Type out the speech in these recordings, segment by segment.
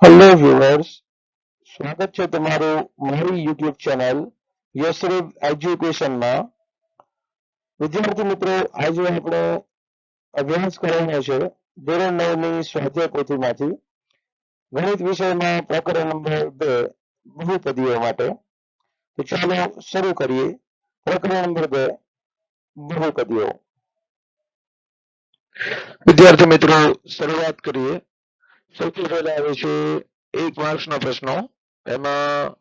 Hello viewers, સ્વાગત છે તમારું મારી યુટ્યુબ ચેનલ યશરેફ એજ્યુકેશનમાં. વિદ્યાર્થી મિત્રો, આજે આપણે અભ્યાસ કરવાનો છે ધોરણ 9ની સ્વાધ્યાય પોથીમાંથી ગણિત વિષયમાં પ્રકરણ નંબર 2 બહુપદીઓ માટે. તો ચાલો શરૂ કરીએ. પ્રકરણ નંબર 2 બહુપદીઓ. વિદ્યાર્થી મિત્રો, શરૂઆત કરીએ. સૌથી પહેલા આવે છે 1 માર્ક્સના પ્રશ્નો. એમાં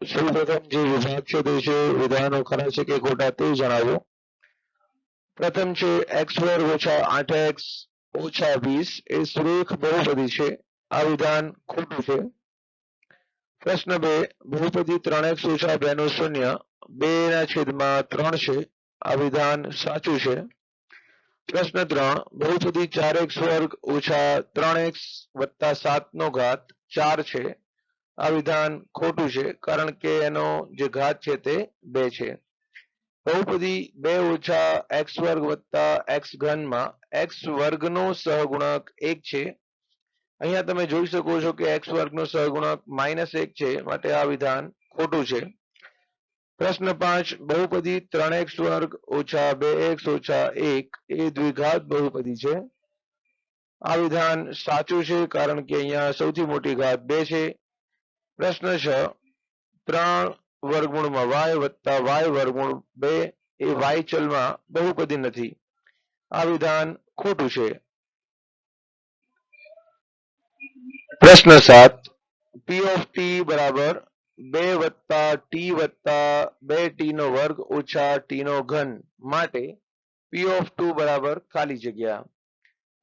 સૌપ્રથમ જે વિભાગ છે તે છે વિધાનો ખરા છે કે ખોટા તે જણાવો. પ્રથમ છે x² - 8x - 20 એ સુરેખ બહુપદી છે. આ વિધાન ખોટું છે. પ્રશ્ન 2 બહુપદી 3x - 2 નો શૂન્ય 2/3 છે. આ વિધાન સાચું છે. પ્રશ્ન 3 બહુપદી 4x² - 3x + 7 નો ઘાત 4 છે. આ વિધાન ખોટું છે કારણ કે એનો જે ઘાત છે તે 2 છે. બહુપદી 2 - x² + x³ માં x² નો સહગુણક 1 છે. અહીંયા તમે જોઈ શકો છો કે x² નો સહગુણક -1 છે, માટે આ વિધાન ખોટું છે. પ્રશ્ન 5 બહુપદી 3x² - 2x - 1 એ દ્વિઘાત બહુપદી છે. આ વિધાન સાચું છે કારણ કે અહીંયા સૌથી મોટી ઘાત 2 છે. પ્રશ્ન 6 3 √ y + y² 2 એ y ચલમાં બહુપદી નથી. આ વિધાન ખોટું છે. પ્રશ્ન 7 p of t બરાબર 2 + t + 2t² - t³ માટે p of 2 બરાબર ખાલી જગ્યા.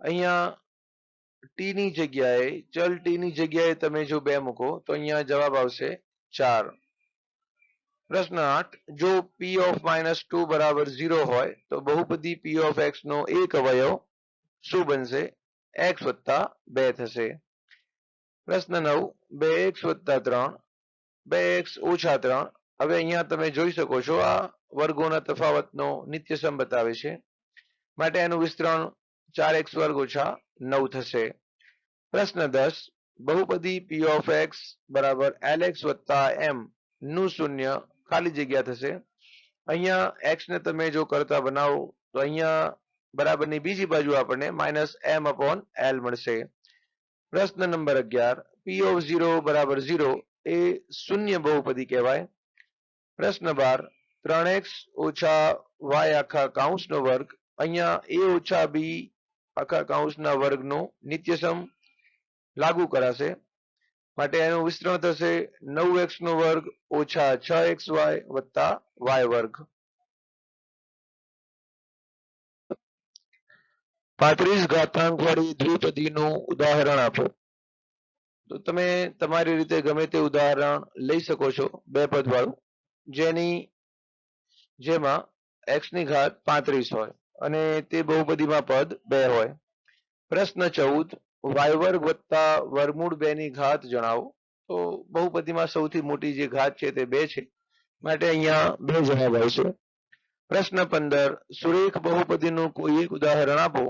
અહીંયા t ની જગ્યાએ ચલ t ની જગ્યાએ તમે જો 2 મૂકો તો અહીંયા જવાબ આવશે 4. પ્રશ્ન 8 જો p of -2 બરાબર 0 હોય તો બહુપદી p of x નો એક અવયવ શું બનશે? x + 2 થશે. પ્રશ્ન 9 2x + 3 2x - 3. હવે અહીંયા તમે જોઈ શકો છો આ વર્ગોના તફાવતનો નિત્યસમ બતાવે છે, માટે એનું વિસ્તરણ 4x² - 9 થશે. પ્રશ્ન 10 બહુપદી p of x બરાબર lx + m નું શૂન્ય ખાલી જગ્યા થશે. અહીંયા x ને તમે જો કરતા બનાવો તો અહીંયા બરાબરની બીજી બાજુ આપણને -m/l મળશે. પ્રશ્ન નંબર 11 p of 0 બરાબર 0 એ શૂન્ય બહુપદી કહેવાય. પ્રશ્ન 12 3x - y² અહીંયા a - b² વર્ગનો નિત્યસમ લાગુ કરાશે, માટે એનું વિસ્તરણ થશે 9x² - 6xy + y². 35 ઘાતાંક વાળી દ્વિપદીનું ઉદાહરણ આપો. તો તમે તમારી રીતે ગમે તે ઉદાહરણ લઈ શકો છો 2 પદ વાળું, જેમાં x ની ઘાત 35 હોય અને તે બહુપદીમાં પદ 2 હોય. પ્રશ્ન 14 y² + √2 ની ઘાત જણાવો. તો બહુપદીમાં સૌથી મોટી જે ઘાત છે તે 2 છે, માટે અહીંયા 2 જવાબ આવશે. પ્રશ્ન 15 સુરેખ બહુપદીનું કોઈ એક ઉદાહરણ આપો.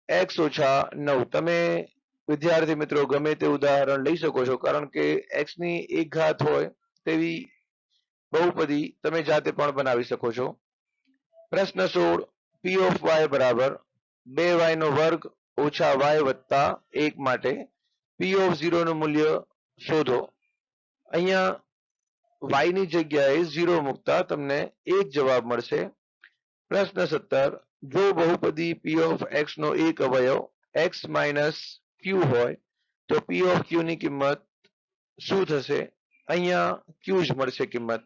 x - 9. તમે વિદ્યાર્થી મિત્રો ગમે તે ઉદાહરણ લઈ શકો છો કારણ કે x ની એક ઘાત હોય તેવી બહુપદી તમે જાતે પણ બનાવી શકો છો. પ્રશ્ન 16 p of y બરાબર 2y² - y + 1 માટે p of 0 નું મૂલ્ય શોધો. અહીંયા y ની જગ્યાએ 0 મૂકતા તમને 1 જવાબ મળશે. પ્રશ્ન 17 જો બહુપદી p of x નો એક અવયવ x - q હોય તો p of q ની કિંમત શું થશે? અહીંયા q જ મળશે કિંમત.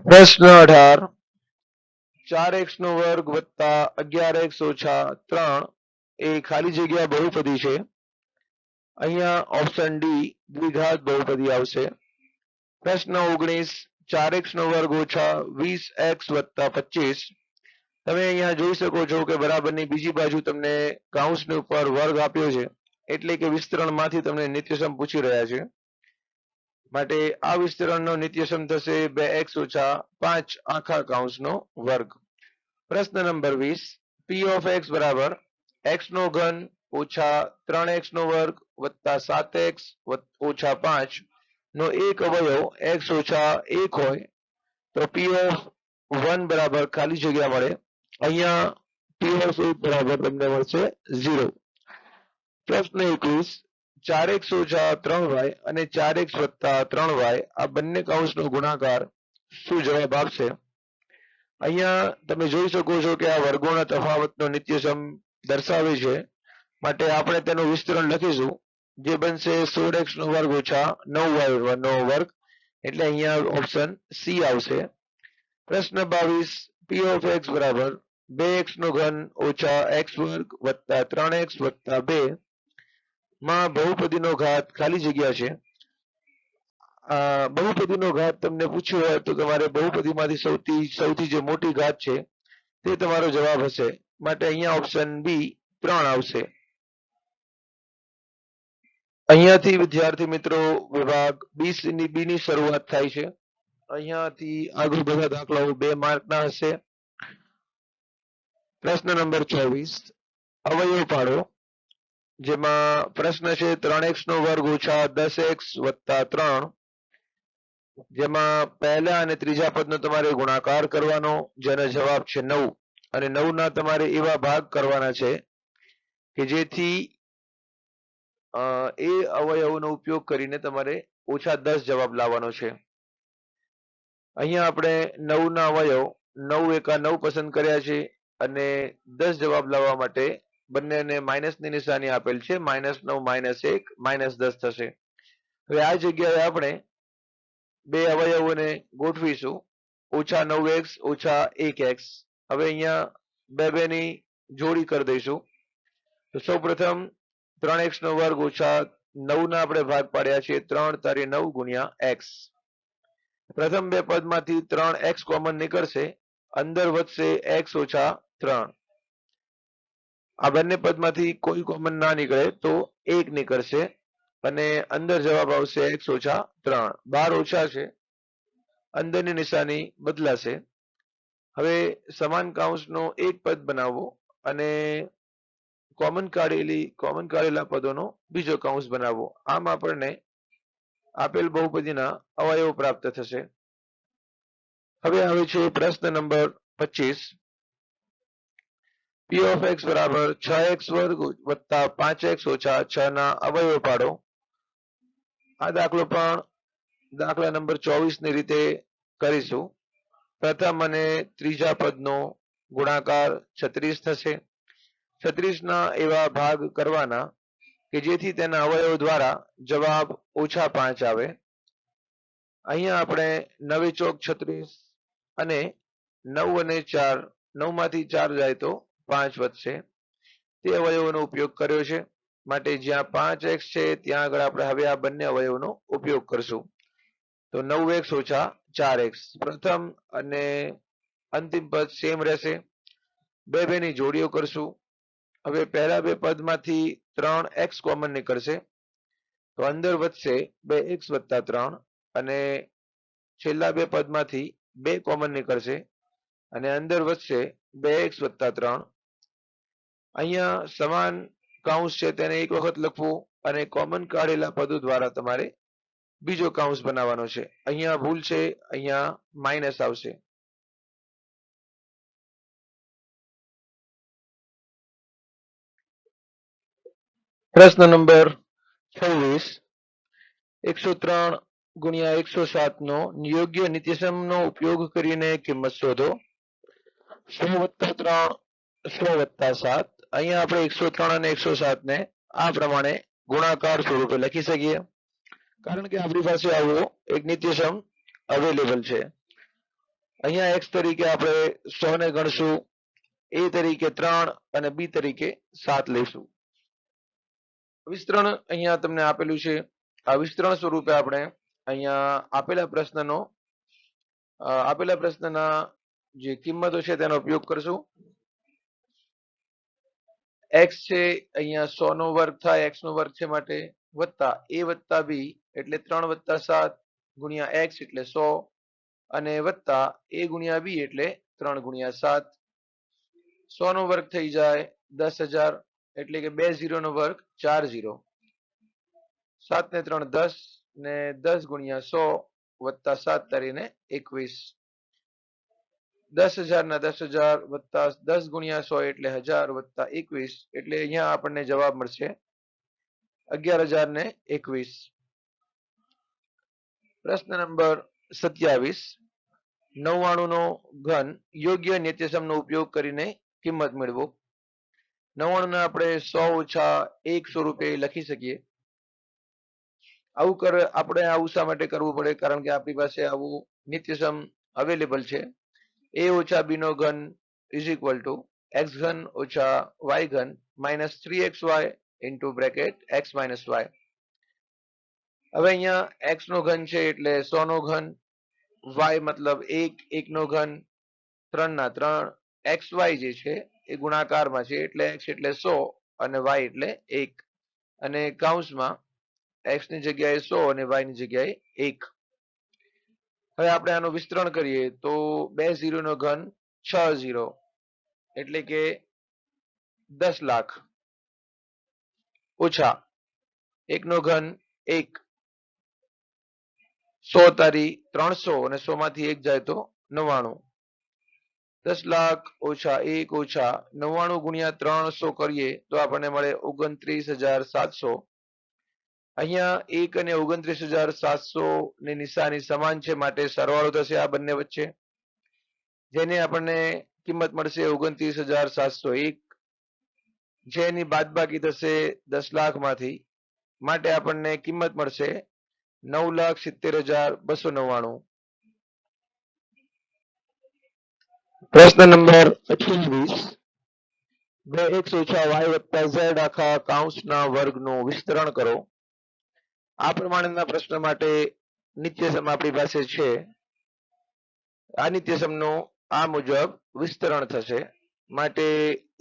પ્રશ્ન 18 4x² + 11x - 3 એ ખાલી જગ્યા બહુપદી છે. અહીંયા ઓપ્શન ડી દ્વિઘાત બહુપદી આવશે. પ્રશ્ન 19 4x² - 20x + 25. તમે અહીંયા જોઈ શકો છો કે બરાબરની બીજી બાજુ તમને કૌંસની ઉપર વર્ગ આપ્યો છે, એટલે કે વિસ્તરણમાંથી તમને નિત્યસમ પૂછી રહ્યા છે, માટે આ વિસ્તરણનો નિત્યસમ થશે 2x - 5 / વર્ગ. પ્રશ્ન નંબર 20 પી ઓફ એક્સ બરાબર એક્સ નો ઘન ઓછા 3x નો વર્ગ વત્તા 7x ઓછા 5 નો એક અવયવ એક્સ ઓછા 1 હોય તો પી ઓફ 1 બરાબર ખાલી જગ્યા મળે. અહીંયા પી ઓફ 1 બરાબર તમને મળશે 0. પ્રશ્ન 21 4x ઓછા 3y અને 4x વત્તા 3y આ બંને કૌંસનો ગુણાકાર શું જવાબ આપશે? અહીંયા તમે જોઈ શકો છો કે આ વર્ગોના તફાવતનો નિત્યસમ દર્શાવે છે, માટે આપણે તેનું વિસ્તરણ લખીશું, જે બનશે 16x નો વર્ગ ઓછા 9y નો વર્ગ, એટલે અહીંયા ઓપ્શન સી આવશે. પ્રશ્ન 22 પી ઓફ એક્સ બરાબર 2x નો ઘન ઓછા x વર્ગ વત્તા 3x વત્તા 2 માં બહુપદીનો ઘાત ખાલી જગ્યા છે. બહુપદીનો ઘાત તમને પૂછ્યો હોય તો તમારે બહુપદીમાંથી સૌથી જે મોટી ઘાત છે તે તમારો જવાબ હશે, માટે અહીંયા ઓપ્શન બી 3 આવશે. અહીંયાથી વિદ્યાર્થી મિત્રો વિભાગ બી ની શરૂઆત થાય છે. અહીંયાથી આગળ બધા દાખલાઓ 2 માર્કના હશે. પ્રશ્ન નંબર 24 અવયવ પાડો, જેમાં પ્રશ્ન છે 3x નો વર્ગ ઓછા 10x વત્તા 3, જેમાં પહેલા અને ત્રીજા પદનો તમારે ગુણાકાર કરવાનો, જેનો જવાબ છે 9, અને 9 ના તમારે એવા ભાગ કરવાના છે કે જેથી એ અવયવોનો ઉપયોગ કરીને તમારે ઓછા 10 જવાબ લાવવાનો છે. અહીંયા આપણે 9 ના અવયવ 9 એકા 9 પસંદ કર્યા છે અને 10 જવાબ લાવવા માટે બંનેને માઇનસની નિશાની આપેલ છે. -9 -1 -10 થશે. હવે આ જગ્યાએ આપણે બે અવયવોને ગોઠવીશું, ઓછા 9x ઓછા 1x. હવે અહીંયા બેની જોડી કરી દઈશું. તો સૌપ્રથમ 3x નો વર્ગ ઓછા 9 ના આપણે ભાગ પાડ્યા છે, 3 તારી 9 ગુણ્યા x. પ્રથમ બે પદમાંથી 3x કોમન નીકળશે, અંદર વધશે x ઓછા 3. આ બંને પદમાંથી કોઈ કોમન ના નીકળે તો 1 નીકળશે અને અંદર જવાબ આવશે x ઓછા 3. 12 ઓછા છે, અંદરની નિશાની બદલાશે. હવે સમાન કૌંસનો એક પદ બનાવવો અને કોમન કાઢેલા પદોનો બીજો કૌંસ બનાવવો. આમ આપણને આપેલ બહુપદીના અવયવો પ્રાપ્ત થશે. હવે આવે છે પ્રશ્ન નંબર 25. પી ઓફ એક્સ બરાબર 6x વર્ગ વત્તા 5x ઓછા 6 ના અવયવો પાડો. આ દાખલો પણ દાખલા નંબર 24 ની રીતે કરીશું. પ્રથમ અને ત્રીજા પદનો ગુણાકાર 36 થશે. 36 ના એવા ભાગ કરવાના કે જેથી તેના અવયવ દ્વારા જવાબ ઓછા 5 આવે. અહીંયા આપણે 9 ચોક 36 અને 9 અને 4, 9 માંથી 4 જાય તો 5 વધશે, તે અવયવોનો ઉપયોગ કર્યો છે. માટે જ્યાં 5x છે ત્યાં આગળ આપણે હવે આ બંને અવયવોનો ઉપયોગ કરશું. તો 9x ઓછા 4x, પ્રથમ અને અંતિમ પદ સેમ રહેશે. બેની જોડીઓ કરશું. હવે પહેલા બે પદમાંથી 3x કોમન નીકળશે, તો અંદર વધશે 2x વત્તા 3, અને છેલ્લા બે પદમાંથી 2 કોમન નીકળશે અને અંદર વધશે 2x વત્તા 3. અહીંયા સમાન કૌંસ છે તેને એક વખત લખવું અને કોમન કાઢેલા પદો દ્વારા તમારે બીજો કૌંસ બનાવવાનો છે. અહીંયા ભૂલ છે, અહીંયા માઇનસ આવશે. પ્રશ્ન નંબર 26. 103 ગુણ્યા 107 નો યોગ્ય નિત્યસમનો ઉપયોગ કરીને કિંમત શોધો. 100 વત્તા 3 100 વત્તા 7. અહીંયા આપણે 103 અને 107 ને આ પ્રમાણે ગુણાકાર સ્વરૂપે લખી શકીએ, કારણ કે આપણી પાસે આવો એક નિત્યસમ અવેલેબલ છે. અહીંયા x તરીકે આપણે 100 ને ગણશું, a તરીકે 3 અને b તરીકે 7 લઈશું. વિસ્તરણ અહીંયા તમને આપેલું છે. આ વિસ્તરણ સ્વરૂપે આપણે અહીંયા આપેલા પ્રશ્નના જે કિંમતો છે તેનો ઉપયોગ કરશું. x છે અહીંયા 100 નો વર્ગ થાય, x નો વર્ગ છે માટે વત્તા a વત્તા b એટલે 3 વત્તા 7 ગુણ્યા x એટલે 100, અને વત્તા a ગુણ્યા b એટલે 3 ગુણ્યા 7. 100 નો વર્ગ થઈ જાય 10,000 એટલે કે 2 0 નો વર્ગ 4 0. 7 ને 3 10 ને 10 ગુણ્યા 100 વત્તા 7 તારીને 21. 10,000 ના 10,000 વત્તા 10 ગુણ્યા 100 એટલે 1000 વત્તા 21 એટલે અહીંયા આપણને જવાબ મળશે 11,021. પ્રશ્ન નંબર 27. 99 નો ઘન યોગ્ય નિત્યસમનો ઉપયોગ કરીને કિંમત મેળવો. 99 ને આપણે 100 ઓછા 1 સ્વરૂપે લખી શકીએ. આપણે આવું શા માટે કરવું પડે? કારણ કે આપણી પાસે આવું નિત્યસમ અવેલેબલ છે. a ઓછા b નો ઘન ઇઝ ઇક્વલ ટુ x ઘન ઓછા y ઘન minus 3xy into bracket x minus y. હવે અહીંયા x નો ઘન છે એટલે 100 નો ઘન, y મતલબ 1 નો ઘન, 3 ના 3, xy જે છે એ ગુણાકારમાં છે એટલે x એટલે 100 અને y એટલે 1 અને કૌંસમાં x ની જગ્યાએ 100 અને y ની જગ્યાએ 1. હવે આપણે આનું વિસ્તરણ કરીએ તો 2 0 નો ઘન 6 0 એટલે કે 10 લાખ ઓછા 1 નો ઘન 1, 100 તારી 300 અને 100 માંથી 1 જાય તો 99. 10 લાખ ઓછા 1 ઓછા 99 ગુણ્યા 300 કરીએ તો આપણને મળે 29,700. અહીંયા 1 અને 29,700 ની નિશાની સમાન છે માટે સરવાળો થશે આ બંને વચ્ચે, જેને આપણને કિંમત મળશે 29,701, જેની બાદબાકી થશે 10 લાખ માંથી માટે આપણને કિંમત મળશે 9,70,299. પ્રશ્ન નંબર 28. 2x ઓછા y વત્તા z આખા કૌંસના વર્ગનું વિસ્તરણ કરો. આ પ્રમાણેના પ્રશ્ન માટે નિત્યસમ આપણી પાસે છે. આ નિત્યસમનું આ મુજબ વિસ્તરણ થશે. માટે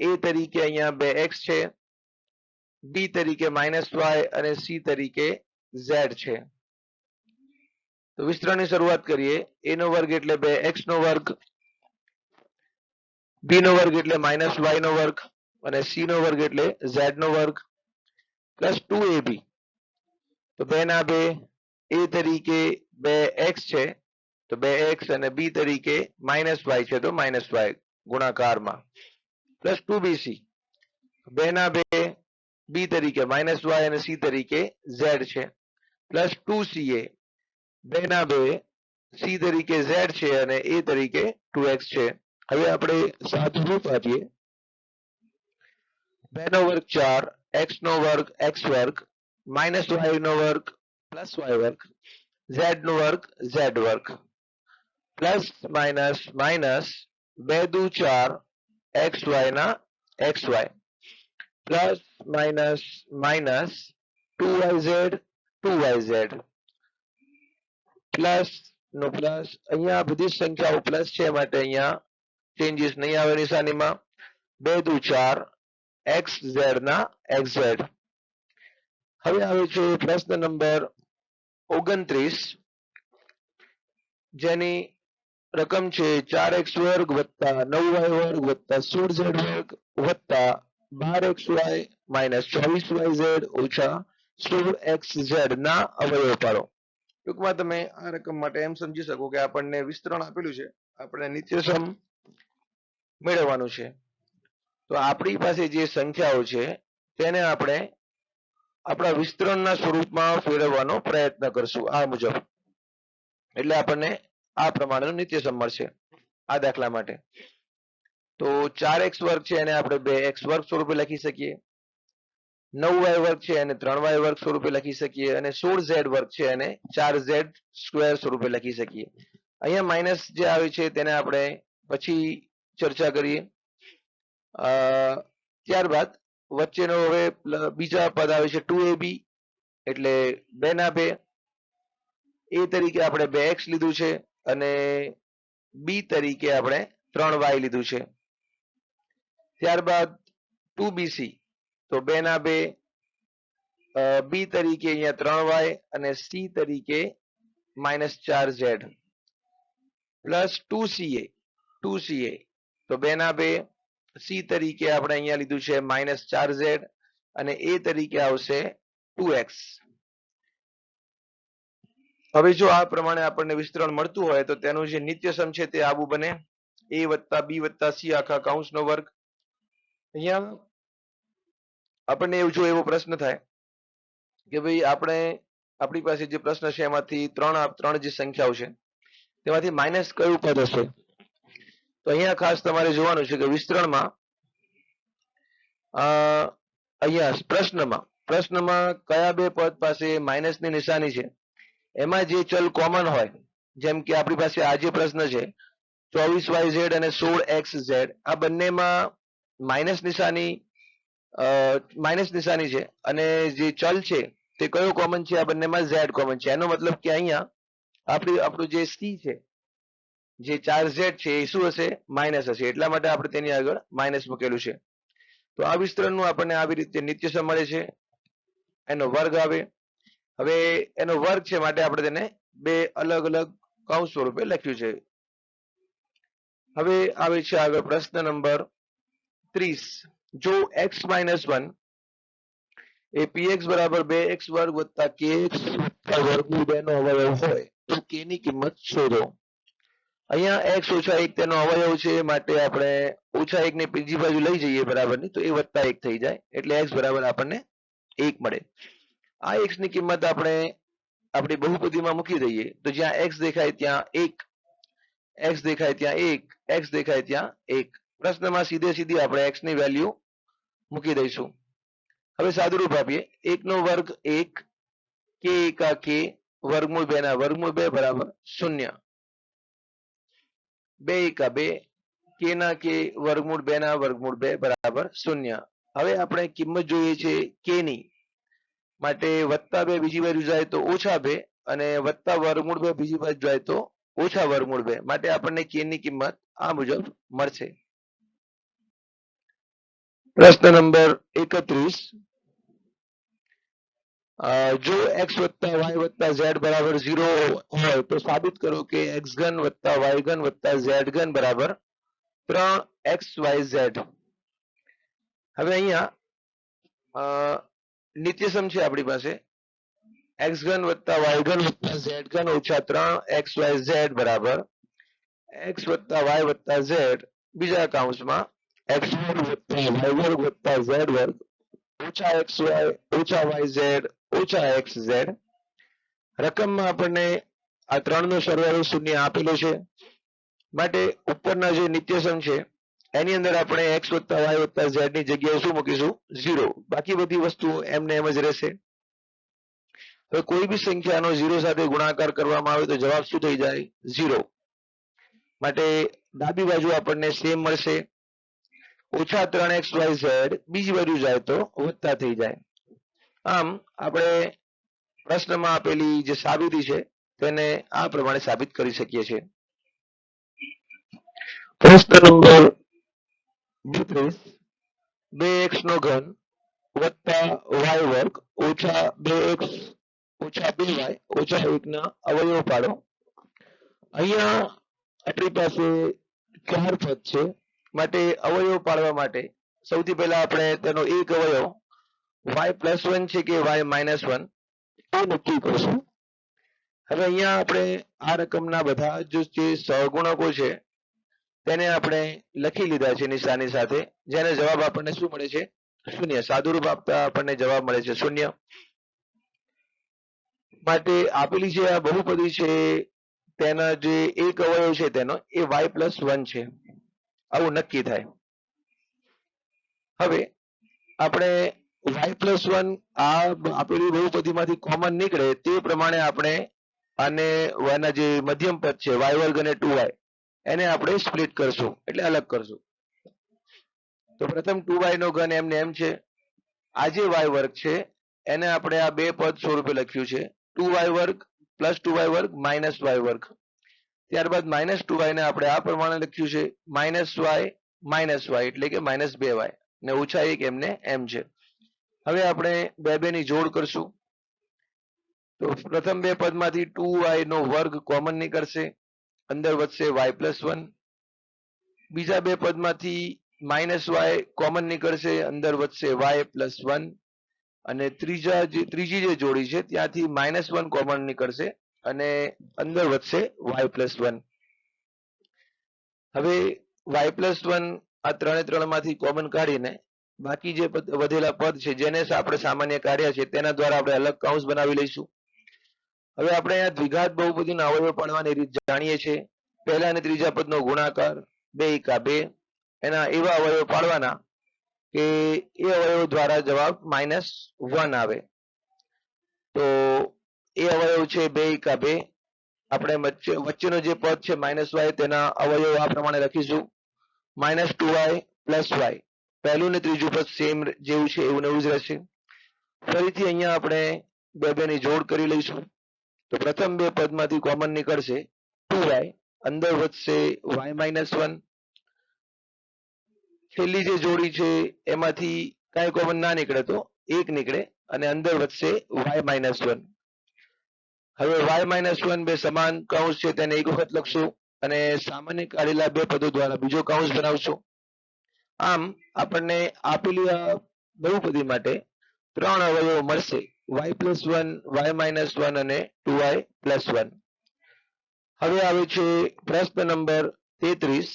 a તરીકે અહીંયા 2x છે, b તરીકે -y અને c તરીકે z છે. તો વિસ્તરણની શરૂઆત કરીએ. a નો વર્ગ એટલે 2x નો વર્ગ, b નો વર્ગ એટલે -y નો વર્ગ અને c નો વર્ગ એટલે z નો વર્ગ પ્લસ 2ab. તો 2 ના 2, a તરીકે 2x છે તો 2x અને b તરીકે -y છે તો -y ગુણાકારમાં પ્લસ 2bc. 2 ના 2, b તરીકે -y અને c તરીકે z છે પ્લસ 2ca. 2 ના 2, c તરીકે z છે અને a તરીકે 2x છે. હવે આપણે સાદું રૂપ આપીએ. 2 નો વર્ગ 4, x નો વર્ગ x વર્ગ, -y નો વર્ગ પ્લસ y વર્ગ, z નો વર્ગ z વર્ગ પ્લસ માઇનસ માઇનસ 2 દુ 4 xy ના xy plus minus minus 2yz 2yz plus નો પ્લસ. અહીંયા બધી સંખ્યાઓ પ્લસ છે માટે અહીંયા ચેન્જીસ નહીં આવે નિશાનીમાં. 2 દુ 4 xz ના xz. હવે આવે છે પ્રશ્ન નંબર 29, જેની રકમ છે 4x વર્ગ વત્તા 9y વર્ગ વત્તા 16z વર્ગ વત્તા 12xy માઇનસ 24yz ઓછા 16xz ના અવયવો પાડો. ટૂંકમાં તમે આ રકમ માટે એમ સમજી શકો કે આપણને વિસ્તરણ આપેલું છે, આપણે નિત્યસમ મેળવવાનું છે. તો આપણી પાસે જે સંખ્યાઓ છે તેને આપણે આપણા વિસ્તરણના સ્વરૂપમાં ફેરવવાનો પ્રયત્ન કરશું આ મુજબ. એટલે આપણને આ પ્રમાણેનું નિત્યસમ મળશે. આ દાખલા માટે તો 4x વર્ગ છે એને આપણે 2x વર્ગ સ્વરૂપે લખી શકીએ, 9y વર્ગ છે એને 3y વર્ગ સ્વરૂપે લખી શકીએ અને 16z વર્ગ છે એને 4z સ્ક્વેર સ્વરૂપે લખી શકીએ. અહીંયા માઇનસ જે આવે છે તેને આપણે પછી ચર્ચા કરીએ. ત્યારબાદ વચ્ચેનો હવે બીજા પદ આવે છે 2ab એટલે 2 ના 2, a તરીકે આપણે 2x લીધું છે અને b તરીકે આપણે 3y લીધું છે. ત્યારબાદ 2bc તો 2 ના 2, b તરીકે અહીંયા 3y અને c તરીકે -4z પ્લસ 2ca તો 2 ના 2, સી તરીકે આપણે અહીંયા લીધું છે -4z અને એ તરીકે આવશે 2x. હવે જો આ પ્રમાણે આપણને વિસ્તરણ મળતું હોય તો તેનું જે નિત્યસમ છે તે આવું બને a + b + c આખા કૌંસનો વર્ગ. અહીંયા આપણને એવો પ્રશ્ન થાય કે ભાઈ આપણી પાસે જે પ્રશ્ન છે એમાંથી ત્રણ જે સંખ્યાઓ છે તેમાંથી માઇનસ કયું પદ હશે? તો અહીંયા ખાસ તમારે જોવાનું છે કે વિસ્તરણમાં અહીંયા પ્રશ્નમાં કયા બે પદ પાસે માઇનસની નિશાની છે એમાં જે ચલ કોમન હોય, જેમ કે આપણી પાસે આ જે પ્રશ્ન છે 24yz અને 16xz, આ બંનેમાં માઇનસ નિશાની છે અને જે ચલ છે તે કયો કોમન છે? આ બંનેમાં z કોમન છે. એનો મતલબ કે અહીંયા આપણું જે c છે, જે 4z છે એ શું હશે? માઇનસ હશે. એટલા માટે આપણે તેની આગળ માઇનસ મૂકેલું છે. તો આ વિસ્તરણનું આપણને આવી રીતે નિત્યસમ મળે છે, એનો વર્ગ આવે. હવે એનો વર્ગ છે માટે આપણે તેને બે અલગ અલગ કૌંસ સ્વરૂપે લખ્યું છે. હવે આવે છે આગળ પ્રશ્ન નંબર 30. જો x - 1 એ px = 2x² + kx + વર્ગમૂળ 2 નો અવયવ હોય તો k ની કિંમત શોધો. અહીંયા x - 1 તેનો અવયવ છે માટે આપણે -1 ને બીજી બાજુ લઈ જઈએ બરાબરની, તો એ +1 થઈ જાય એટલે x બરાબર આપણને 1 મળે. આ x ની કિંમત આપણે આપણી બહુપદીમાં મૂકી દઈએ તો જ્યાં x દેખાય ત્યાં 1, x દેખાય ત્યાં 1, x દેખાય ત્યાં 1. પ્રશ્નમાં સીધી આપણે x ની વેલ્યુ મૂકી દઈશું. હવે સાદુરૂપ આપીએ. 1 નો વર્ગ 1, k એકા k, વર્ગમૂળ 2 ના વર્ગમૂળ 2 બરાબર 0. 2 એકા 2, k ના k, વર્ગમૂળ 2 ના વર્ગમૂળ 2 બરાબર 0. હવે આપણે કિંમત જોઈએ છે k ની, માટે +2 બીજી બાજુ જાય તો -2 અને +વર્ગમૂળ 2 બીજી બાજુ જાય તો -વર્ગમૂળ 2, માટે આપણને k ની કિંમત આ મુજબ મળશે. પ્રશ્ન નંબર 31. જો x + y + z બરાબર 0 હોય તો સાબિત કરો કે x3 + y3 + z3 બરાબર 3xyz. હવે અહીંયા નિત્યસમ છે આપણી પાસે x3 + y3 + z3 - 3xyz બરાબર x + y + z બીજા કૌંસમાં x2 + y2 + z2 -xy -yz -xz. રકમમાં આપણને આ ત્રણનો સરવાળો 0 આપેલો છે માટે ઉપરના જે નિત્યસમ છે એની અંદર આપણે x + y + z ની જગ્યાએ શું મૂકીશું? 0. બાકી બધી વસ્તુ એમને એમ જ રહેશે. હવે કોઈ બી સંખ્યાનો 0 સાથે ગુણાકાર કરવામાં આવે તો જવાબ શું થઈ જાય? 0. માટે ડાબી બાજુ આપણને સેમ મળશે. -3xyz બીજી બાજુ જાય તો વત્તા થઈ જાય. આમ આપણે પ્રશ્નમાં આપેલી જે સાબિતી છે તેને આ પ્રમાણે સાબિત કરી શકીએ છીએ. પ્રશ્ન number 32. 2x3 + y2 - 2x - 2y - 1 ના અવયવ પાડો. અહીંયા આપણી પાસે 4 પદ છે માટે અવયવ પાડવા માટે સૌથી પહેલા આપણે તેનો એક અવયવ y+1 છે કે y-1 એ નક્કી કરશું. હવે અહીંયા આપણે આ રકમના બધા જ જે સહગુણકો છે તેને આપણે લખી લીધા છે નિશાની સાથે, જેને જવાબ આપણને શું મળે છે? 0. સાદુરૂપ આપતા આપણને જવાબ મળે છે 0. માટે આપેલી જે આ બહુપદી છે તેના જે એક અવયવ છે તેનો એ y+1 છે, આવું નક્કી થાય. હવે આપણે y+1 આ આપેલી બહુપદીમાંથી કોમન નીકળે તે પ્રમાણે આપણે આને y ના જે મધ્યમ પદ છે y² અને 2y એને આપણે સ્પ્લિટ કરશું એટલે અલગ કરશું. તો પ્રથમ 2y નો ઘન એમને એમ છે. આ જે y² છે એને આપણે આ બે પદ સ્વરૂપે લખ્યું છે 2y² + 2y² - y². ત્યારબાદ -2y ને આપણે આ પ્રમાણે લખ્યું છે -y એટલે કે -2y ને -1 એમને એમ છે. હવે આપણે બે ની જોડ કરશું તો પ્રથમ બે પદમાંથી 2y નો વર્ગ કોમન નીકળશે, અંદર વધશે y+1. બીજા બે પદમાંથી માઇનસ વાય કોમન નીકળશે, અંદર વધશે વાય પ્લસ 1 અને ત્રીજી જે જોડી છે ત્યાંથી -1 કોમન નીકળશે અને અંદર વધશે વાય પ્લસ 1. હવે વાય પ્લસ 1 આ ત્રણે માંથી કોમન કાઢીને બાકી જે વધેલા પદ છે જેને આપણે સામાન્ય કાઢ્યા છે તેના દ્વારા આપણે અલગ કૌંસ બનાવી લઈશું. હવે આપણે અહીંયા દ્વિઘાત બહુપદીના અવયવ પાડવાની રીત જાણીએ છીએ. પહેલા અને ત્રીજા પદનો ગુણાકાર 2 × 2 એના એવા અવયવ પાડવાના કે એ અવયવ દ્વારા જવાબ -1 આવે. તો એ અવયવ છે 2 × 2. આપણે વચ્ચેનો જે પદ છે -y તેના અવયવ આ પ્રમાણે લખીશું -2y + y. પહેલું ને ત્રીજું પદ સેમ જેવું છે એવું જ રહેશે. ફરીથી અહીંયા આપણે બે ની જોડ કરી લઈશું. તો પ્રથમ બે પદમાંથી કોમન નીકળશે 2y, અંદર વધશે y -1. છેલ્લી જે જોડી છે એમાંથી કાંઈ કોમન ના નીકળે તો 1 નીકળે અને અંદર વધશે y -1. હવે y -1 બે સમાન કૌંસ છે તેને એક વખત લખશું અને સામાન્ય કાઢેલા બે પદો દ્વારા બીજો કૌંસ બનાવશું. આમ આપણને આપેલી આ બહુપદી માટે 3 અવયવો મળશે, y + 1, y -1 અને 2y + 1. હવે આવે છે પ્રશ્ન નંબર 33.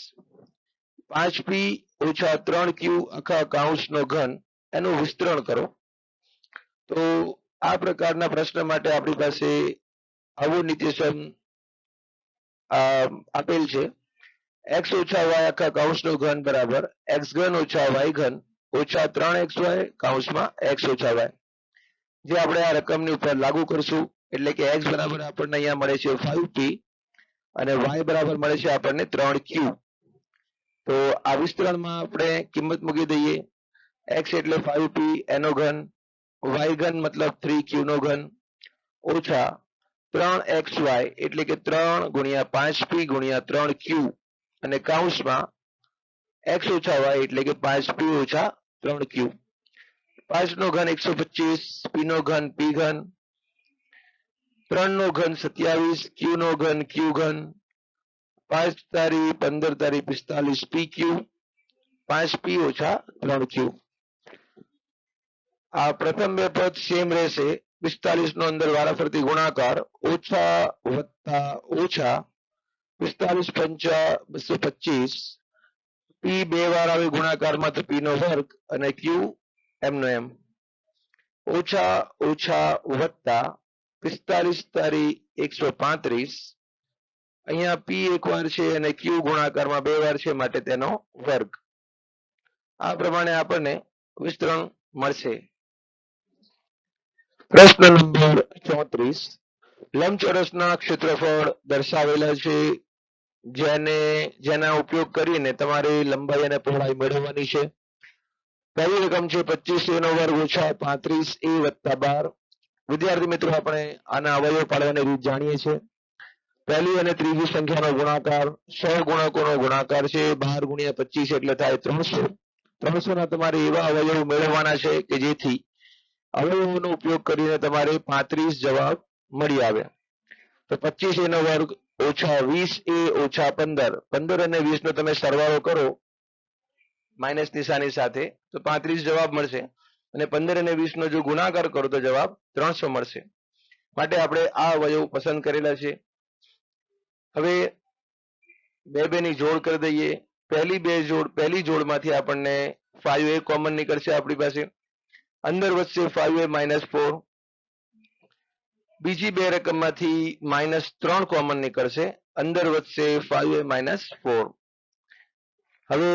5p - 3q આખા કૌંસનો ઘન એનું વિસ્તરણ કરો. તો આ પ્રકારના પ્રશ્ન માટે આપણી પાસે આવું નિત્યસમ આપેલ છે. x - y આખા કૌંસનો ઘન બરાબર x3 - y3 - 3xy કૌંસમાં x - y. જે આપણે આ રકમની ઉપર લાગુ કરશું એટલે કે x બરાબર આપણને અહીંયા મળે છે 5p અને y બરાબર મળે છે આપણને 3q. તો આ વિસ્તરણમાં આપણે કિંમત મૂકી દઈએ. x એટલે 5p એનો ઘન, y ઘન મતલબ 3q નો ઘન ઓછા 3xy એટલે કે 3 × 5p × 3q અને કૌંસમાં x - y એટલે કે 5p - 3q. 5 નો ઘન 125, p નો ઘન p ઘન, 3 નો ઘન 27, q નો ઘન q ઘન, 5 તારી 15 તારી 45 pq, 5p - 3q. આ પ્રથમ બે પદ સેમ રહેશે. 45 નો અંદર વારાફરતી ગુણાકાર ઓછા વત્તા ઓછા 45 × 5 = 225. p બે વાર આવે ગુણાકારમાં તો p નો વર્ગ અને q એમનો એમ. ઓછા ઓછા વત્તા 45 તારી 135. અહીંયા p એક વાર છે અને q ગુણાકારમાં બે વાર છે માટે તેનો વર્ગ. આ પ્રમાણે આપણને વિસ્તરણ મળશે. પ્રશ્ન નંબર 34. લંબચોરસના ક્ષેત્રફળ દર્શાવેલા છે જેના ઉપયોગ કરીને તમારે લંબાઈ અને પહોળાઈ મેળવવાની છે. પહેલી રકમ છે 25a² - 35a + 12. વિદ્યાર્થી મિત્રો આપણે આના અવયવ પાડવાની રીત જાણીએ છીએ. પહેલી અને ત્રીજી સંખ્યાનો ગુણાકાર સહગુણકોનો ગુણાકાર છે. 12 × 25 એટલે થાય 300. 300 ના તમારે એવા અવયવ મેળવવાના છે કે જેથી અવયવોનો ઉપયોગ કરીને તમારે 35 જવાબ મળી આવે. તો 25a² - 20a - 15. 15 અને 20 નો તમે સરવાળો કરો માઇનસ નિશાની સાથે તો 35 જવાબ મળશે અને 15 અને 20 નો જો ગુણાકાર કરો તો જવાબ 300 મળશે. માટે આપણે આ અવયવ પસંદ કરેલા છે. હવે બે ની જોડ કરી દઈએ. પહેલી જોડમાંથી આપણને 5a કોમન નીકળશે આપણી પાસે, અંદર વધશે 5a - 4. બીજી બે રકમમાંથી -3 કોમન નીકળશે, અંદર વધશે 5a - 4. હવે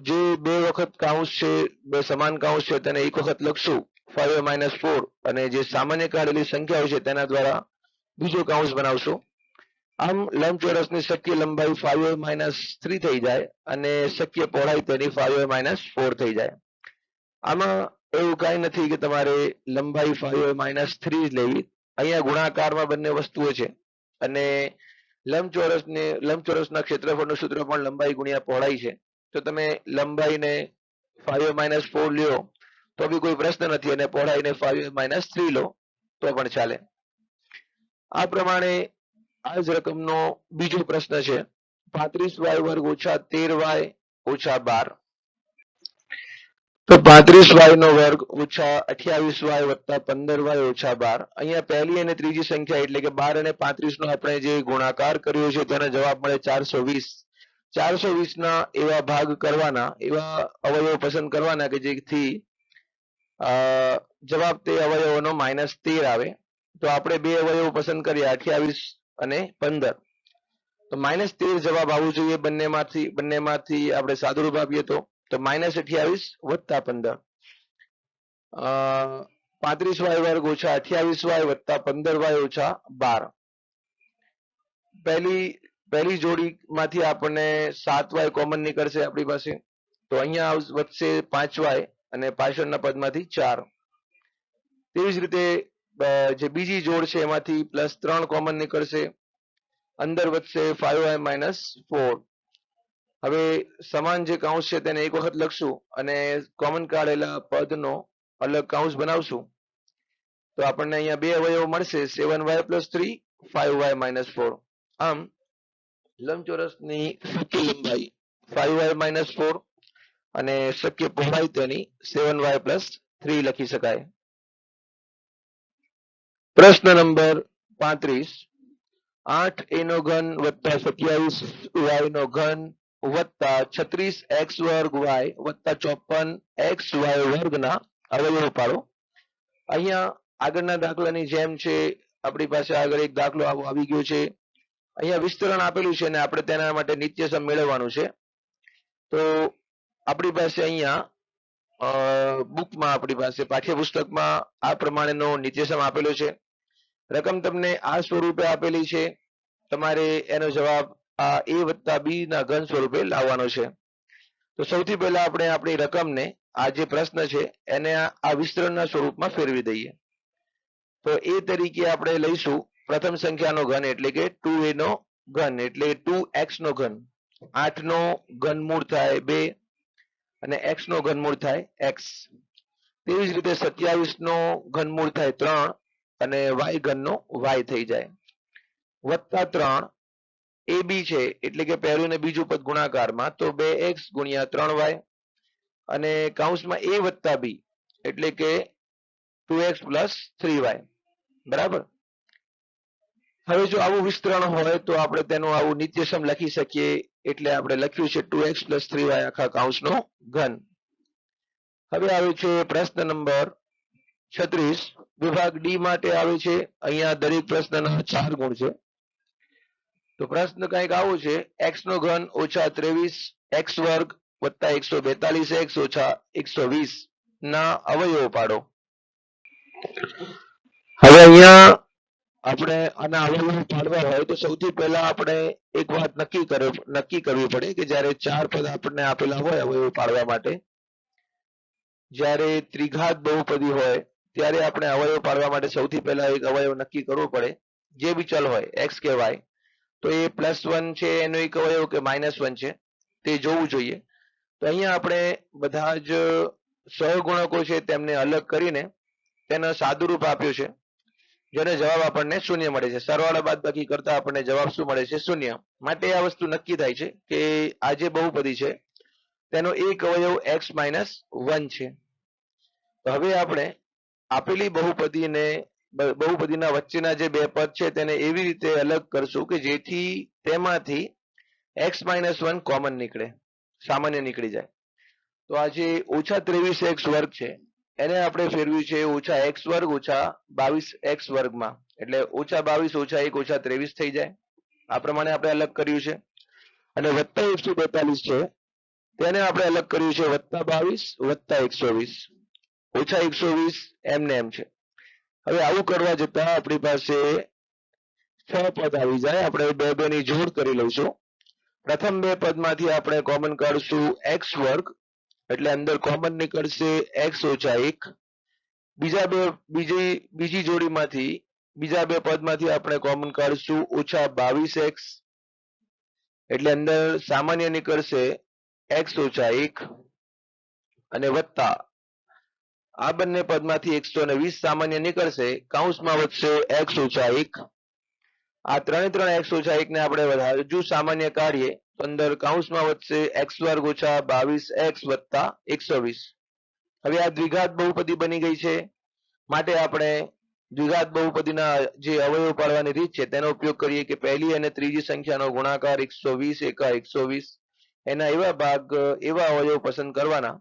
જે બે વખત કૌંસ છે, બે સમાન કૌંસ છે તેને એક વખત લખશું 5a - 4 અને જે સામાન્ય કાઢેલી સંખ્યાઓ છે તેના દ્વારા બીજો કૌંસ બનાવશું. આમ લંબચોરસની શક્ય લંબાઈ 5a - 3 થઈ જાય અને શક્ય પહોળાઈ તેની 5a - 4 થઈ જાય. આમાં એવું કાંઈ નથી કે તમારે લંબાઈ 5a - 3 જ લેવી. અહીંયા ગુણાકારમાં બંને વસ્તુઓ છે અને લંબચોરસના ક્ષેત્રફળનું સૂત્ર પણ લંબાઈ ગુણ્યા પહોળાઈ છે. તો તમે લંબાઈને 5a - 4 લ્યો તો બી કોઈ પ્રશ્ન નથી અને પહોળાઈને 5a - 3 લો તો પણ ચાલે. આ પ્રમાણે આ જ રકમનો બીજો પ્રશ્ન છે. 35y² - 13y ઓછા 12. તો 35y નો વર્ગ ઓછા 28y વત્તા 15y ઓછા 12. અહીંયા પહેલી અને ત્રીજી સંખ્યા એટલે કે 12 અને 35 નો આપણે જે ગુણાકાર કર્યો છે તેનો જવાબ મળે 420. 420 ના એવા ભાગ કરવાના, એવા અવયવો પસંદ કરવાના કે જેથી જવાબ તે અવયવોનો -13 આવે. તો આપણે બે અવયવો પસંદ કર્યા 28 અને 15. તો -13 જવાબ આવવું જોઈએ બંનેમાંથી આપણે સાદુરૂપ આપીએ તો -28 વત્તા 15. 35y વર્ગ ઓછા 28y વત્તા 15y ઓછા 12. પહેલી જોડીમાંથી આપણને 7y કોમન નીકળશે આપણી પાસે. તો અહીંયા વધશે 5y અને પાછળના પદમાંથી 4. તેવી જ રીતે જે બીજી જોડ છે એમાંથી +3 કોમન નીકળશે. અંદર વધશે 5y - 4. હવે સમાન જે કૌંસ છે તેને એક વખત લખશું અને કોમન કાઢેલા પદનો અલગ કૌંસ બનાવશું. તો આપણને અહીંયા બે અવયવો મળશે 7y + 3 5y - 4. આમ લંબચોરસની શક્ય લંબાઈ 5y - 4 અને શક્ય પહોળાઈ તેની 7y + 3 લખી શકાય. પ્રશ્ન નંબર 35. 8a નો ઘન વત્તા 27y નો ઘન વત્તા 36x2y વત્તા 54xy વર્ગના અવયવો પાડો. અહીંયા આગળના દાખલાની જેમ છે, આપણી પાસે આગળ એક દાખલો આવી ગયો છે. અહીંયા વિસ્તરણ આપેલું છે અને આપણે તેના માટે નિત્યસમ મેળવવાનું છે. તો આપણી પાસે અહીંયા બુકમાં, આપણી પાસે પાઠ્યપુસ્તકમાં આ પ્રમાણેનો નિત્યસમ આપેલો છે. રકમ તમને આ સ્વરૂપે આપેલી છે. તમારે એનો જવાબ આ a વત્તા b ના ઘન સ્વરૂપે લાવવાનો છે. તો સૌથી પહેલા આપણે આપણી રકમને, આ જે પ્રશ્ન છે એને આ વિસ્તરણના સ્વરૂપમાં ફેરવી દઈએ. તો એ તરીકે આપણે લઈશું પ્રથમ સંખ્યાનો ઘન એટલે કે 2a નો ઘન એટલે 2x નો ઘન. 8 નો ઘનમૂળ થાય 2 અને x નો ઘનમૂળ થાય x. તેવી જ રીતે 27 નો ઘનમૂળ થાય 3 અને y ઘનનો y થઈ જાય. વત્તા 3 ab છે એટલે કે પહેલું ને બીજું પદ ગુણાકારમાં, તો 2x × 3y અને કૌંસમાં a વત્તા b એટલે કે 2x + 3y. બરાબર. હવે જો આવું વિસ્તરણ હોય તો આપણે તેનું આવું નિત્યસમ લખી શકીએ. એટલે આપણે લખ્યું છે 2x + 3y આખા કૌંસનો ઘન. હવે આવે છે પ્રશ્ન નંબર 36. વિભાગ ડી માટે આવે છે. અહીંયા દરેક પ્રશ્નના 4 ગુણ છે. તો પ્રશ્ન કંઈક આવો છે: x નો ઘન ઓછા 23x² વત્તા 142x ઓછા 120 ના અવયવો પાડો. હવે અહીંયા આપણે આના અવયવો પાડવા હોય તો સૌથી પહેલા આપણે એક વાત નક્કી કરવી પડે કે જ્યારે 4 પદ આપણને આપેલા હોય અવયવો પાડવા માટે, જ્યારે ત્રિઘાત બહુપદી હોય ત્યારે આપણે અવયવ પાડવા માટે સૌથી પહેલા એક અવયવ નક્કી કરવો પડે. જે બી ચલ હોય x કે y, તો એ +1 છે એનો એક અવયવ કે -1 છે તે જોવું જોઈએ. તો અહીંયા આપણે બધા જ સહગુણકો છે તેમને અલગ કરીને તેનો સાદુરૂપ આપ્યો છે, જેનો જવાબ આપણને 0 મળે છે. સરવાળા બાદબાકી કરતા આપણને જવાબ શું મળે છે? 0. માટે આ વસ્તુ નક્કી થાય છે કે આ જે બહુપદી છે તેનો એક અવયવ x - 1 છે. તો હવે આપણે આપેલી બહુપદીના વચ્ચેના જે બે પદ છે તેને એવી રીતે અલગ કરશું કે જેથી તેમાંથી x - 1 કોમન નીકળે, સામાન્ય નીકળી જાય. તો આ જે -23x² છે એને આપણે ફેરવ્યું છે -x² ઓછા 22x² માં, એટલે -22 ઓછા 1 ઓછા 23 થઈ જાય. આ પ્રમાણે આપણે અલગ કર્યું છે. અને વત્તા 142 છે તેને આપણે અલગ કર્યું છે +22 વત્તા 120 ઓછા 120 એમને એમ છે. હવે આવું કરવા જતાં આપણી પાસે 6 પદ આવી જાય. આપણે બે ની જોડ કરી લઈશું. પ્રથમ બે પદમાંથી આપણે કોમન કાઢશું x², એટલે અંદર કોમન નીકળશે x ઓછા 1. બીજી જોડીમાંથી બીજા બે પદમાંથી આપણે કોમન કાઢશું ઓછા 22x, એટલે અંદર સામાન્ય નીકળશે x ઓછા 1 અને વત્તા આ બંને પદમાંથી 120 સામાન્ય નીકળશે. કૌંસમાં વધશે x ઓછા 1. આ ત્રણે x ઓછા 1 ને આપણે હજુ સામાન્ય કાઢીએ તો અંદર કૌંસમાં વધશે x વર્ગ ઓછા 22x વત્તા 120. હવે આ દ્વિઘાત બહુપદી બની ગઈ છે, માટે આપણે દ્વિઘાત બહુપદીના જે અવયવ પાડવાની રીત છે તેનો ઉપયોગ કરીએ કે પહેલી અને ત્રીજી સંખ્યાનો ગુણાકાર 120 એકા 120, એના એવા ભાગ એવા અવયવ પસંદ કરવાના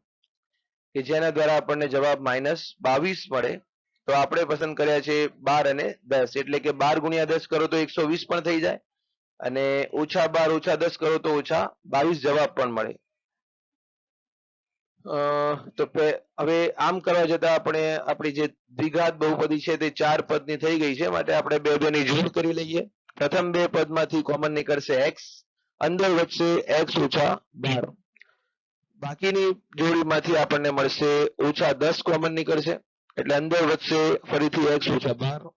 કે જેના દ્વારા આપણને જવાબ -22 મળે. તો આપણે પસંદ કર્યા છે 12 અને 10, એટલે કે 12 ગુણ્યા 10 કરો તો 120 પણ થઈ જાય અને -12 - 10 કરો તો -22 જવાબ પણ મળે. તો હવે આમ કરવા જતા આપણે આપણી જે દ્વિઘાત બહુપદી છે તે 4 પદની થઈ ગઈ છે, માટે આપણે બે બેની જોડ કરી લઈએ. પ્રથમ બે પદમાંથી કોમન નીકળશે x, અંદર વધશે x - 12. બાકીની જોડીમાંથી આપણને મળશે -10 કોમન નીકળશે, એટલે અંદર વધશે ફરીથી x - 12.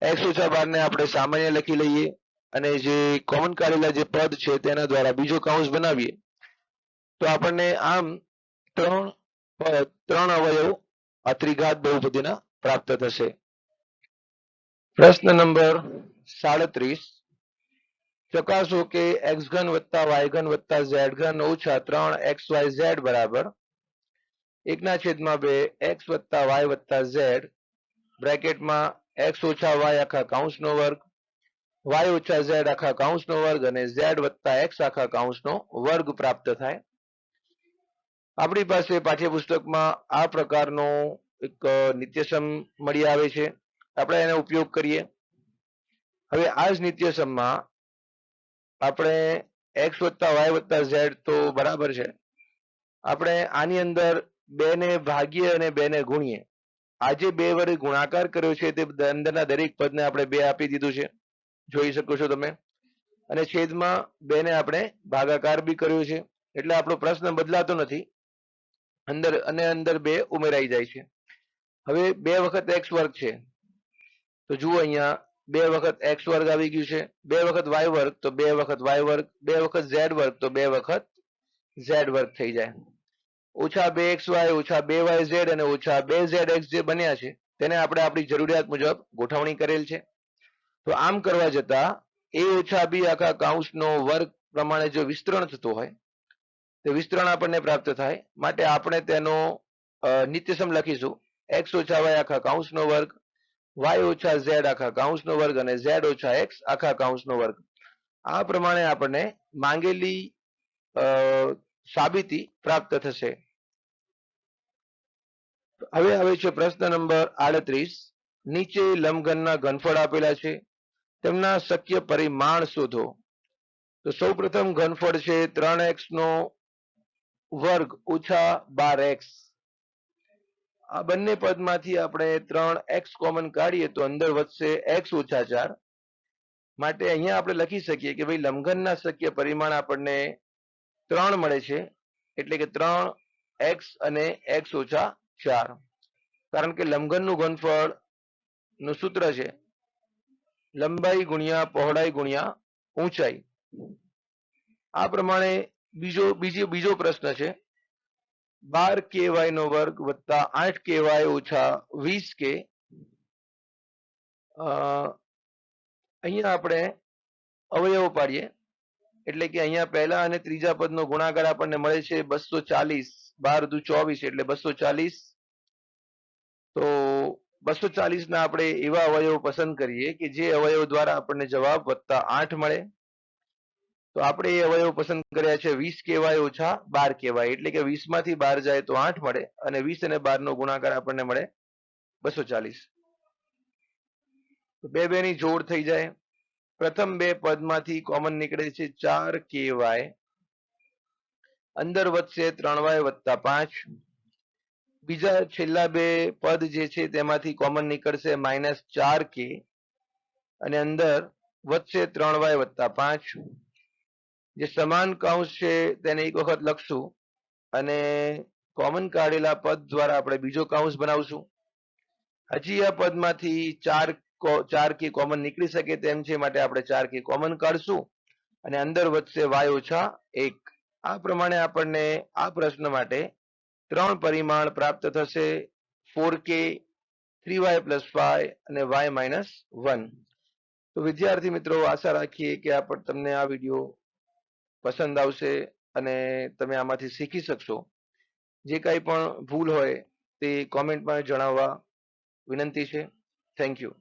x - 12 ને આપણે સામાન્ય લખી લઈએ અને જે કોમન કાઢેલા જે પદ છે તેના દ્વારા બીજો કૌંસ બનાવીએ તો આપણને આમ ત્રણ અવયવ આ ત્રિઘાત બહુપદીના પ્રાપ્ત થશે. પ્રશ્ન નંબર 37. ચકાસો કે x ઘન વત્તા y ઘન વત્તા z ઘન ઓછા 3xyz બરાબર 1/2 x વત્તા y વત્તા z બ્રેકેટમાં x ઓછા y આખા કૌંસનો વર્ગ, y ઓછા z આખા કૌંસનો વર્ગ અને z વત્તા x આખા કૌંસનો વર્ગ પ્રાપ્ત થાય. આપણી પાસે પાઠ્યપુસ્તકમાં આ પ્રકારનો એક નિત્યસમ મળી આવે છે, આપણે એનો ઉપયોગ કરીએ. હવે આ જ નિત્યસમમાં આપણે x વત્તા y વત્તા z તો બરાબર છે, આપણે આની અંદર 2 ને ભાગીએ અને 2 ને ગુણીએ. આ જે 2 વડે ગુણાકાર કર્યો છે તે અંદરના દરેક પદને આપણે 2 આપી દીધું છે, જોઈ શકો છો તમે, અને છેદમાં 2 ને આપણે ભાગાકાર બી કર્યો છે, એટલે આપણો પ્રશ્ન બદલાતો નથી, અંદર 2 ઉમેરાઈ જાય છે. હવે 2 વખત x વર્ગ છે તો જુઓ અહીંયા 2 વખત x વર્ગ આવી ગયું છે, 2 વખત y વર્ગ તો 2 વખત y વર્ગ, 2 વખત z વર્ગ તો 2 વખત z વર્ગ થઈ જાય. ઓછા 2xy ઓછા 2yz અને ઓછા 2zx જે બન્યા છે તેને આપણે આપણી જરૂરિયાત મુજબ ગોઠવણી કરેલ છે. તો આમ કરવા જતા a ઓછા b આખા કૌંસનો વર્ગ પ્રમાણે જો વિસ્તરણ થતું હોય તો વિસ્તરણ આપણને પ્રાપ્ત થાય, માટે આપણે તેનો નિત્યસમ લખીશું x ઓછા y આખા કૌંસનો વર્ગ, y ઓછા z આખા કૌંસનો વર્ગ અને z ઓછા x આખા કૌંસનો વર્ગ. આ પ્રમાણે આપણને માંગેલી સાબિતી પ્રાપ્ત થશે. હવે આવે છે પ્રશ્ન નંબર 38. નીચે લંબઘનના ઘનફળ આપેલા છે, તેમના શક્ય પરિમાણ શોધો. તો સૌપ્રથમ ઘનફળ છે 3x નો વર્ગ ઓછા 12x. આ બંને પદમાંથી આપણે 3x કોમન કાઢીએ તો અંદર વધશે x ઓછા 4. માટે અહીંયા આપણે લખી શકીએ કે ભાઈ લંબઘનના શક્ય પરિમાણ આપણને 3 મળે છે, એટલે કે 3x અને x ઓછા 4, કારણ કે લંબઘનનું ઘનફળ નું સૂત્ર છે લંબાઈ ગુણ્યા પહોળાઈ ગુણ્યા ઊંચાઈ. આ પ્રમાણે બીજો પ્રશ્ન છે 12ky નો વર્ગ વત્તા 8ky ઓછા 20k. અહીંયા આપણે અવયવ પાડીએ, એટલે કે અહીંયા પહેલા અને ત્રીજા પદનો ગુણાકાર આપણને મળે છે 240, 12 દુ 24 એટલે 240. તો 240 ના આપણે એવા અવયવ પસંદ કરીએ કે જે અવયવ દ્વારા આપણને જવાબ +8 મળે. તો આપણે એ અવયવ પસંદ કર્યા છે 20ky ઓછા 12ky, એટલે કે 20 માંથી 12 જાય તો 8 મળે અને 20 અને 12 નો ગુણાકાર આપણને મળે 240. તો બે ની જોડ થઈ જાય. પ્રથમ બે પદમાંથી કોમન નીકળે છે 4ky, અંદર વધશે 3y વત્તા 5. બીજા છેલ્લા બે પદ જે છે તેમાંથી કોમન નીકળશે -4k અને અંદર વધશે 3y વત્તા 5. જે સમાન કૌંસ છે તેને એક વખત લખશું અને કોમન કાઢેલા પદ દ્વારા આપણે બીજો કૌંસ બનાવશું. હજી આ પદમાંથી 4k કોમન નીકળી શકે તેમ છે, માટે આપણે 4k કોમન કાઢશું અને અંદર વધશે y ઓછા 1. આ પ્રમાણે આપણને આ પ્રશ્ન માટે 3 પરિમાણ પ્રાપ્ત થશે, 4k, 3y + 5 અને y - 1. તો વિદ્યાર્થી મિત્રો, આશા રાખીએ કે તમને આ વિડીયો પસંદ આવશે અને તમે આમાંથી શીખી શકશો. જે કાંઈ પણ ભૂલ હોય તે કોમેન્ટમાં જણાવવા વિનંતી છે. Thank you.